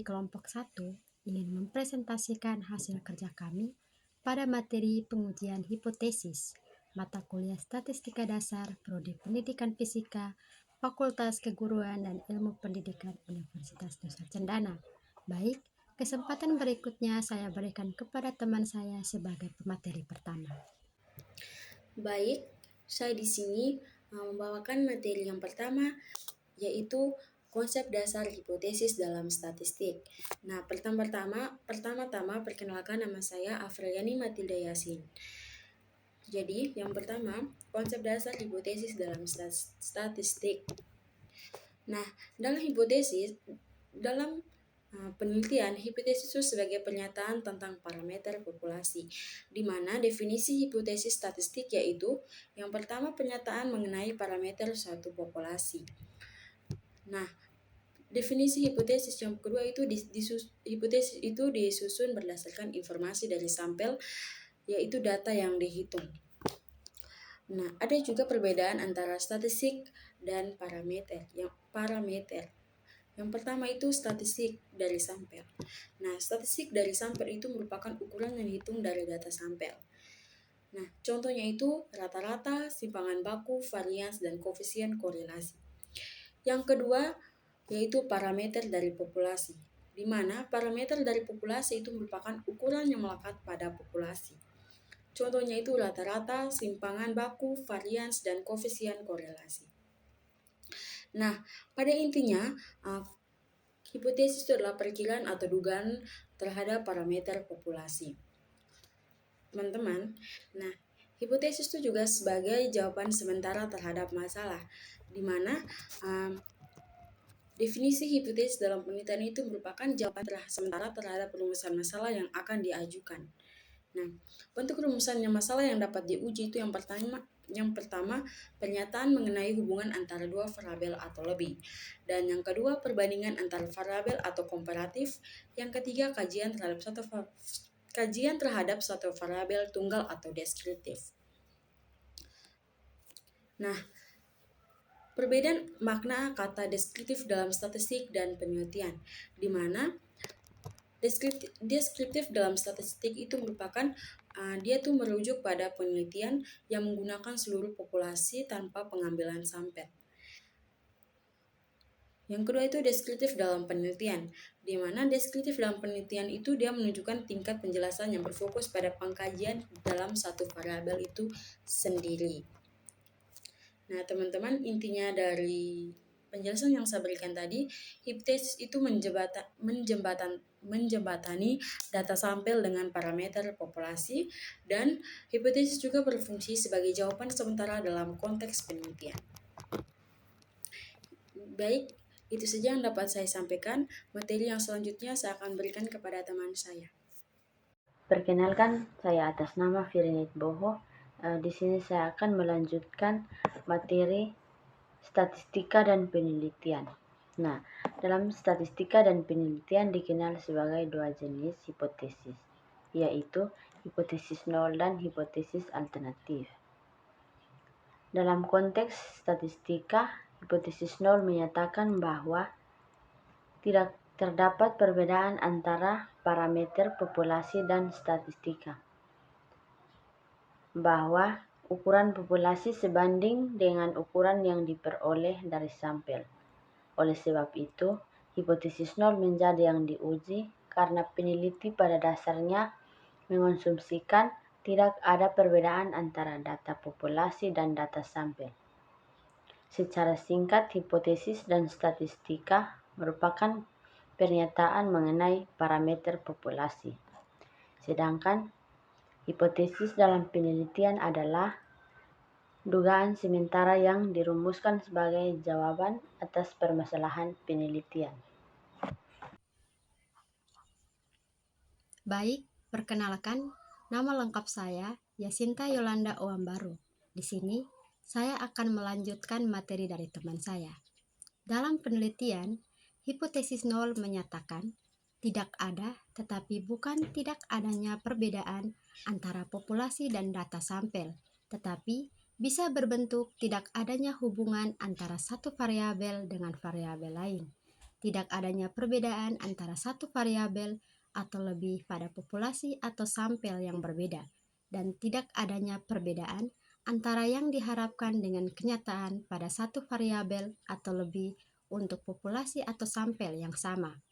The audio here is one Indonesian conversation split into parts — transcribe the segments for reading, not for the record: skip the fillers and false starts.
dari kelompok 1 ingin mempresentasikan hasil kerja kami pada materi pengujian hipotesis mata kuliah Statistika Dasar Prodi Pendidikan Fisika Fakultas Keguruan dan Ilmu Pendidikan Universitas Nusa Cendana. Baik, kesempatan berikutnya saya berikan kepada teman saya sebagai pemateri pertama. Baik, saya di sini membawakan materi yang pertama, yaitu konsep dasar hipotesis dalam statistik. Nah, pertama-tama perkenalkan, nama saya Afriani Matilda Yasin. Jadi, yang pertama, konsep dasar hipotesis dalam statistik. Nah, dalam penelitian, hipotesis itu sebagai pernyataan tentang parameter populasi, di mana definisi hipotesis statistik yaitu yang pertama pernyataan mengenai parameter suatu populasi. Nah, definisi hipotesis yang kedua itu hipotesis itu disusun berdasarkan informasi dari sampel, yaitu data yang dihitung. Nah, ada juga perbedaan antara statistik dan parameter. Yang pertama itu statistik dari sampel. Nah, statistik dari sampel itu merupakan ukuran yang dihitung dari data sampel. Nah, contohnya itu rata-rata, simpangan baku, varians, dan koefisien korelasi. Yang kedua yaitu parameter dari populasi, di mana parameter dari populasi itu merupakan ukuran yang melekat pada populasi. Contohnya itu rata-rata, simpangan baku, varians, dan koefisien korelasi. Nah, pada intinya, hipotesis itu adalah perkiraan atau dugaan terhadap parameter populasi. Teman-teman, nah, hipotesis itu juga sebagai jawaban sementara terhadap masalah, di mana definisi hipotesis dalam penelitian itu merupakan jawaban sementara terhadap perumusan masalah yang akan diajukan. Nah, bentuk rumusannya masalah yang dapat diuji itu yang pertama pernyataan mengenai hubungan antara dua variabel atau lebih, dan yang kedua perbandingan antara variabel atau komparatif, yang ketiga kajian terhadap suatu variabel tunggal atau deskriptif. Nah, perbedaan makna kata deskriptif dalam statistik dan penelitian, di mana deskriptif dalam statistik itu merupakan dia tuh merujuk pada penelitian yang menggunakan seluruh populasi tanpa pengambilan sampel. Yang kedua itu deskriptif dalam penelitian, di mana deskriptif dalam penelitian itu dia menunjukkan tingkat penjelasan yang berfokus pada pengkajian dalam satu variabel itu sendiri. Nah, teman-teman, intinya dari penjelasan yang saya berikan tadi, hipotesis itu menjembatani data sampel dengan parameter populasi, dan hipotesis juga berfungsi sebagai jawaban sementara dalam konteks penelitian. Baik, itu saja yang dapat saya sampaikan. Materi yang selanjutnya saya akan berikan kepada teman saya. Perkenalkan, saya atas nama Firinit Boho. Di sini saya akan melanjutkan materi statistika dan penelitian. Nah, dalam statistika dan penelitian dikenal sebagai dua jenis hipotesis, yaitu hipotesis nol dan hipotesis alternatif. Dalam konteks statistika, hipotesis nol menyatakan bahwa tidak terdapat perbedaan antara parameter populasi dan statistika, bahwa ukuran populasi sebanding dengan ukuran yang diperoleh dari sampel. Oleh sebab itu, hipotesis nol menjadi yang diuji karena peneliti pada dasarnya mengonsumsikan tidak ada perbedaan antara data populasi dan data sampel. Secara singkat, hipotesis dan statistika merupakan pernyataan mengenai parameter populasi. Sedangkan hipotesis dalam penelitian adalah dugaan sementara yang dirumuskan sebagai jawaban atas permasalahan penelitian. Baik, perkenalkan, nama lengkap saya Yasinta Yolanda Owambaru. Di sini, saya akan melanjutkan materi dari teman saya. Dalam penelitian, hipotesis nol menyatakan tidak ada, tetapi bukan tidak adanya perbedaan antara populasi dan data sampel, tetapi bisa berbentuk tidak adanya hubungan antara satu variabel dengan variabel lain. tidak adanya perbedaan antara satu variabel atau lebih pada populasi atau sampel yang berbeda, dan tidak adanya perbedaan antara yang diharapkan dengan kenyataan pada satu variabel atau lebih untuk populasi atau sampel yang sama.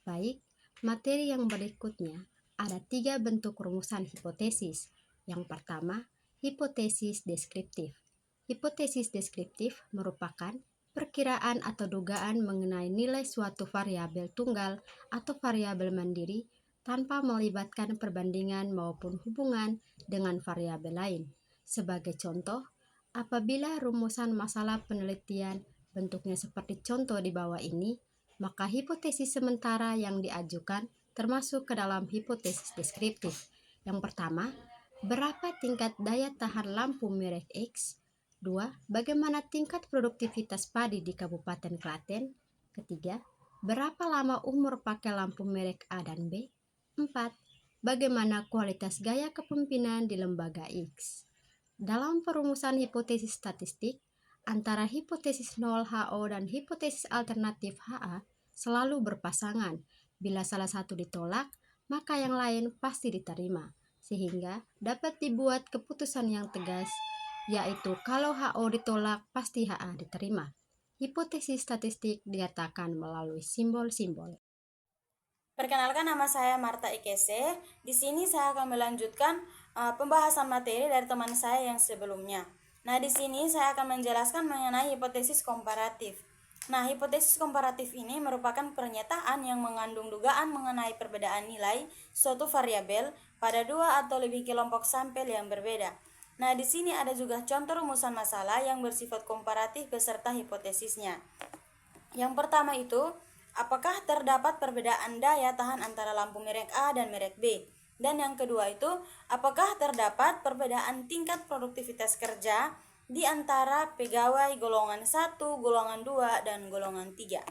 Baik, materi yang berikutnya ada 3 bentuk rumusan hipotesis. Yang pertama, hipotesis deskriptif. Hipotesis deskriptif merupakan perkiraan atau dugaan mengenai nilai suatu variabel tunggal atau variabel mandiri tanpa melibatkan perbandingan maupun hubungan dengan variabel lain. Sebagai contoh, apabila rumusan masalah penelitian bentuknya seperti contoh di bawah ini, maka hipotesis sementara yang diajukan termasuk ke dalam hipotesis deskriptif. Yang pertama, berapa tingkat daya tahan lampu merek X? 2. Bagaimana tingkat produktivitas padi di Kabupaten Klaten? Ketiga, berapa lama umur pakai lampu merek A dan B? 4. Bagaimana kualitas gaya kepemimpinan di lembaga X? Dalam perumusan hipotesis statistik, antara hipotesis 0 HO dan hipotesis alternatif HA selalu berpasangan. Bila salah satu ditolak, maka yang lain pasti diterima, sehingga dapat dibuat keputusan yang tegas, yaitu kalau HO ditolak, pasti HA diterima. Hipotesis statistik dinyatakan melalui simbol-simbol. Perkenalkan, nama saya Marta Ikese. Di sini saya akan melanjutkan pembahasan materi dari teman saya yang sebelumnya. Nah, di sini saya akan menjelaskan mengenai hipotesis komparatif. Nah, hipotesis komparatif ini merupakan pernyataan yang mengandung dugaan mengenai perbedaan nilai suatu variabel pada 2 atau lebih kelompok sampel yang berbeda. Nah, di sini ada juga contoh rumusan masalah yang bersifat komparatif beserta hipotesisnya. Yang pertama itu, apakah terdapat perbedaan daya tahan antara lampu merek A dan merek B? Dan yang kedua itu, apakah terdapat perbedaan tingkat produktivitas kerja di antara pegawai golongan 1, golongan 2, dan golongan 3?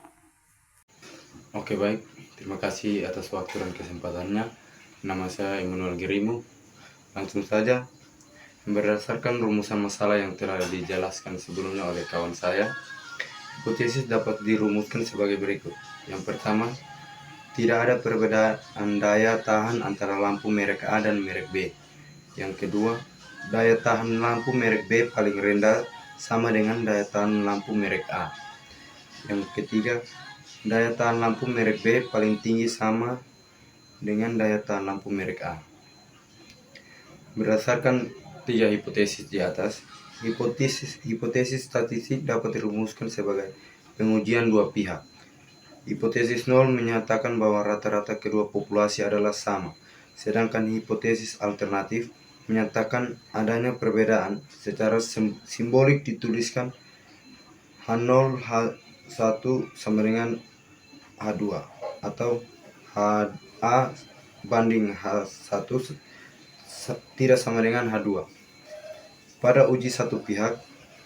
Oke, baik. Terima kasih atas waktu dan kesempatannya. Nama saya Emmanuel Gerimu. Langsung saja, berdasarkan rumusan masalah yang telah dijelaskan sebelumnya oleh kawan saya, hipotesis dapat dirumuskan sebagai berikut. Yang pertama, tidak ada perbedaan daya tahan antara lampu merek A dan merek B. Yang kedua, daya tahan lampu merek B paling rendah sama dengan daya tahan lampu merek A. Yang ketiga, daya tahan lampu merek B paling tinggi sama dengan daya tahan lampu merek A. Berdasarkan 3 hipotesis di atas, hipotesis statistik dapat dirumuskan sebagai pengujian dua pihak. Hipotesis 0 menyatakan bahwa rata-rata kedua populasi adalah sama, sedangkan hipotesis alternatif menyatakan adanya perbedaan. Secara simbolik dituliskan H0 H1 sama dengan H2 atau HA banding H1 tidak sama dengan H2. Pada uji satu pihak,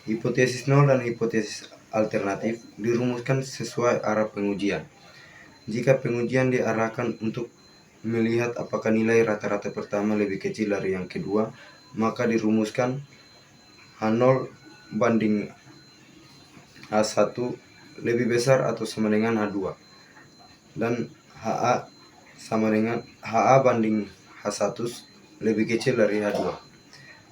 hipotesis 0 dan hipotesis alternatif dirumuskan sesuai arah pengujian. Jika pengujian diarahkan untuk melihat apakah nilai rata-rata pertama lebih kecil dari yang kedua, maka dirumuskan H0 banding H1 lebih besar atau sama dengan H2, dan HA banding H1 lebih kecil dari H2.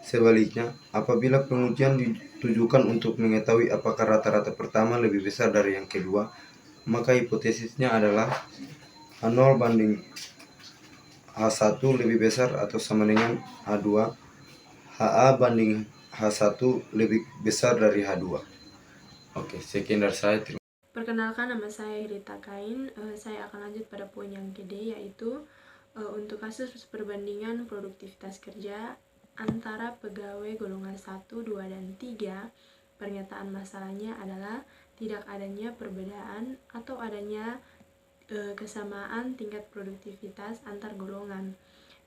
Sebaliknya, apabila pengujian ditujukan untuk mengetahui apakah rata-rata pertama lebih besar dari yang kedua, maka hipotesisnya adalah H0 banding H1 lebih besar atau sama dengan H2, HA banding H1 lebih besar dari H2. Oke, sekian dari saya. Perkenalkan, nama saya Rita Kain. Saya akan lanjut pada poin yang kedua, yaitu untuk kasus perbandingan produktivitas kerja antara pegawai golongan 1, 2, dan 3, pernyataan masalahnya adalah tidak adanya perbedaan atau adanya kesamaan tingkat produktivitas antar golongan.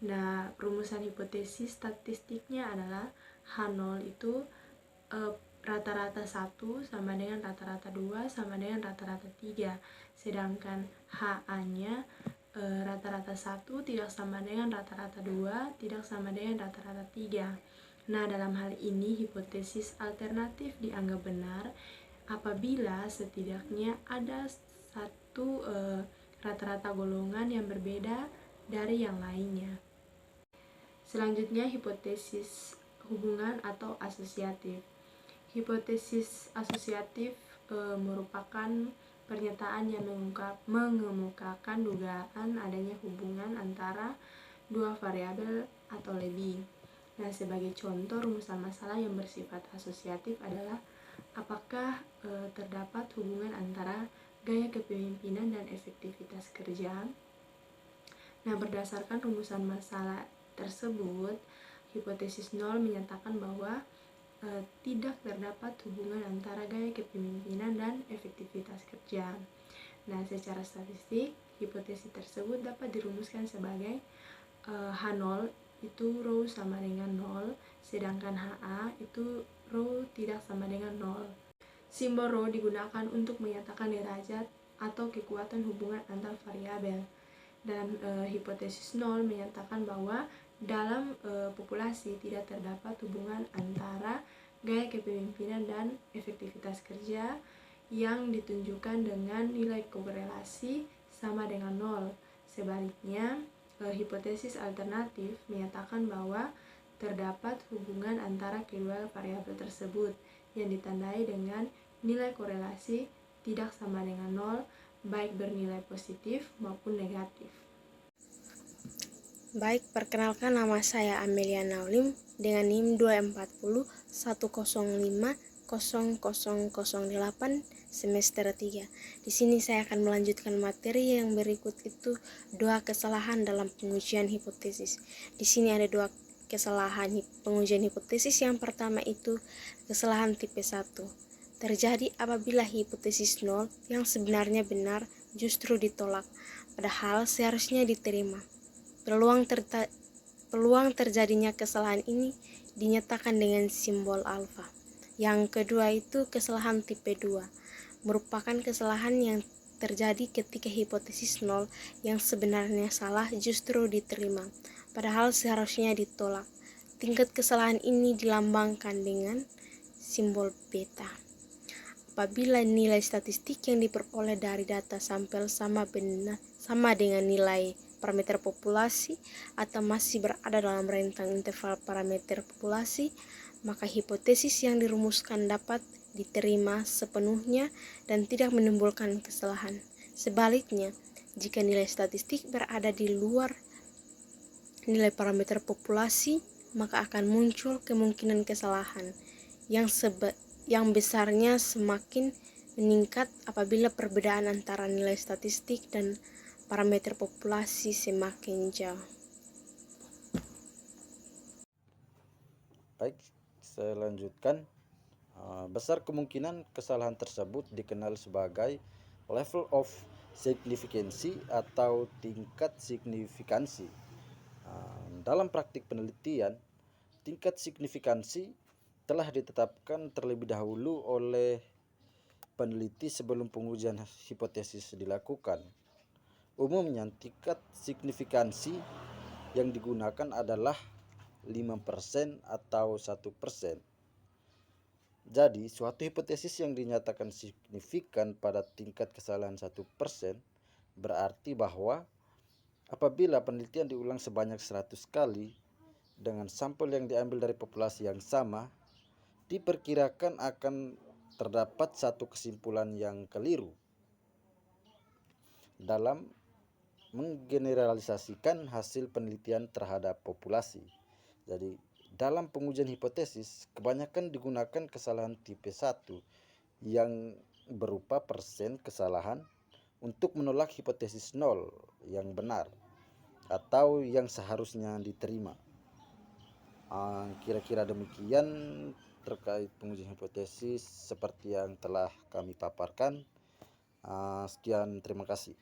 Nah, rumusan hipotesis statistiknya adalah H0 itu rata-rata 1 sama dengan rata-rata 2 sama dengan rata-rata 3, sedangkan HA-nya rata-rata 1 tidak sama dengan rata-rata 2, tidak sama dengan rata-rata 3. Nah, dalam hal ini hipotesis alternatif dianggap benar apabila setidaknya ada satu rata-rata golongan yang berbeda dari yang lainnya. Selanjutnya, hipotesis hubungan atau asosiatif. Hipotesis asosiatif merupakan pernyataan yang mengemukakan dugaan adanya hubungan antara dua variabel atau lebih. Nah, sebagai contoh rumusan masalah yang bersifat asosiatif adalah apakah terdapat hubungan antara gaya kepemimpinan dan efektivitas kerja. Nah, berdasarkan rumusan masalah tersebut, hipotesis nol menyatakan bahwa tidak terdapat hubungan antara gaya kepemimpinan dan efektivitas kerja. Nah, secara statistik, hipotesis tersebut dapat dirumuskan sebagai H0 itu rho sama dengan 0, sedangkan HA itu rho tidak sama dengan 0. Simbol rho digunakan untuk menyatakan derajat atau kekuatan hubungan antar variabel. Dalam hipotesis 0 menyatakan bahwa dalam populasi tidak terdapat hubungan antara gaya kepemimpinan dan efektivitas kerja yang ditunjukkan dengan nilai korelasi sama dengan 0. Sebaliknya, hipotesis alternatif menyatakan bahwa terdapat hubungan antara kedua variabel tersebut yang ditandai dengan nilai korelasi tidak sama dengan 0, baik bernilai positif maupun negatif. Baik, perkenalkan nama saya Amelia Naulim dengan NIM 24010500008 semester 3. Di sini saya akan melanjutkan materi yang berikut itu dua kesalahan dalam pengujian hipotesis. Di sini ada dua kesalahan pengujian hipotesis. Yang pertama itu kesalahan tipe 1. Terjadi apabila hipotesis 0 yang sebenarnya benar justru ditolak, padahal seharusnya diterima. Peluang terjadinya kesalahan ini dinyatakan dengan simbol alfa. Yang kedua itu kesalahan tipe 2, merupakan kesalahan yang terjadi ketika hipotesis 0 yang sebenarnya salah justru diterima, padahal seharusnya ditolak. Tingkat kesalahan ini dilambangkan dengan simbol beta. Apabila nilai statistik yang diperoleh dari data sampel sama dengan nilai parameter populasi atau masih berada dalam rentang interval parameter populasi, maka hipotesis yang dirumuskan dapat diterima sepenuhnya dan tidak menimbulkan kesalahan. Sebaliknya, jika nilai statistik berada di luar nilai parameter populasi, maka akan muncul kemungkinan kesalahan yang besarnya semakin meningkat apabila perbedaan antara nilai statistik dan parameter populasi semakin jauh. Baik, saya lanjutkan. Besar kemungkinan kesalahan tersebut dikenal sebagai level of significancy atau tingkat signifikansi. Dalam praktik penelitian, tingkat signifikansi telah ditetapkan terlebih dahulu oleh peneliti sebelum pengujian hipotesis dilakukan. Umumnya tingkat signifikansi yang digunakan adalah 5% atau 1%. Jadi, suatu hipotesis yang dinyatakan signifikan pada tingkat kesalahan 1% berarti bahwa apabila penelitian diulang sebanyak 100 kali dengan sampel yang diambil dari populasi yang sama, diperkirakan akan terdapat satu kesimpulan yang keliru dalam menggeneralisasikan hasil penelitian terhadap populasi. Jadi, dalam pengujian hipotesis, kebanyakan digunakan kesalahan tipe 1 yang berupa persen kesalahan untuk menolak hipotesis 0 yang benar atau yang seharusnya diterima. Kira-kira demikian terkait pengujian hipotesis seperti yang telah kami paparkan. Sekian, terima kasih.